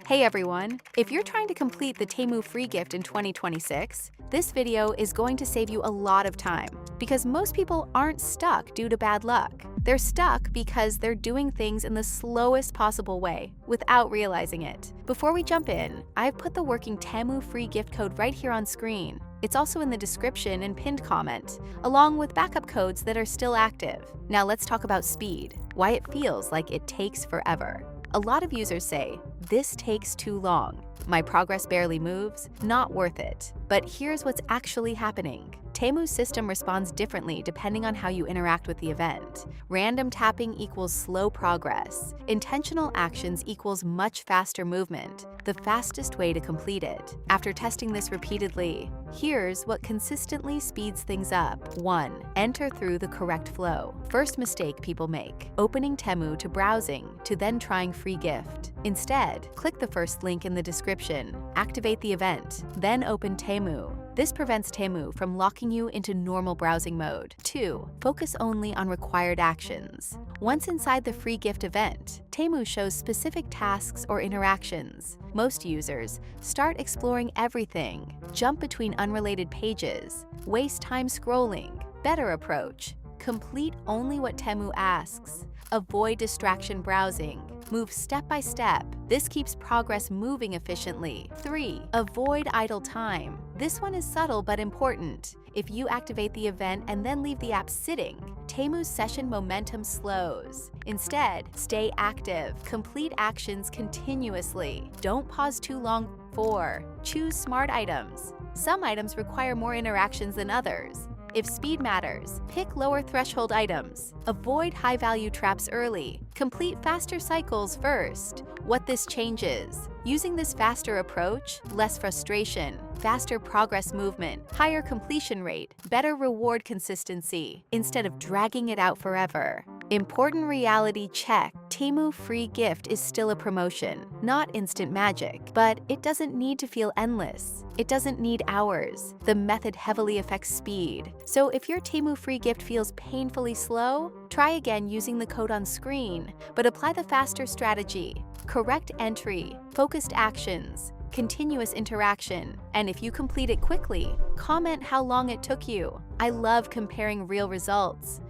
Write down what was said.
Hey everyone! If you're trying to complete the Temu Free Gift in 2026, this video is going to save you a lot of time because most people aren't stuck due to bad luck. They're stuck because they're doing things in the slowest possible way without realizing it. Before we jump in, I've put the working Temu Free Gift code right here on screen. It's also in the description and pinned comment, along with backup codes that are still active. Now let's talk about speed, why it feels like it takes forever. A lot of users say, "This takes too long. My progress barely moves, not worth it." But here's what's actually happening. Temu's system responds differently depending on how you interact with the event. Random tapping equals slow progress. Intentional actions equals much faster movement, the fastest way to complete it. After testing this repeatedly, here's what consistently speeds things up. 1. Enter through the correct flow. First mistake people make: opening Temu to browsing to then trying free gift. Instead, click the first link in the description, activate the event, then open Temu. This prevents Temu from locking you into normal browsing mode. 2. Focus only on required actions. Once inside the free gift event, Temu shows specific tasks or interactions. Most users start exploring everything, jump between unrelated pages, waste time scrolling. Better approach: complete only what Temu asks. Avoid distraction browsing. Move step by step. This keeps progress moving efficiently. 3. Avoid idle time. This one is subtle but important. If you activate the event and then leave the app sitting, Temu's session momentum slows. Instead, stay active. Complete actions continuously. Don't pause too long. 4. Choose smart items. Some items require more interactions than others. If speed matters, pick lower threshold items. Avoid high-value traps early. Complete faster cycles first. What this changes: using this faster approach, less frustration, faster progress movement, higher completion rate, better reward consistency, instead of dragging it out forever. Important reality check: Temu Free Gift is still a promotion, not instant magic, but it doesn't need to feel endless. It doesn't need hours. The method heavily affects speed. So if your Temu Free Gift feels painfully slow, try again using the code on screen, but apply the faster strategy: correct entry, focused actions, continuous interaction. And if you complete it quickly, comment how long it took you. I love comparing real results.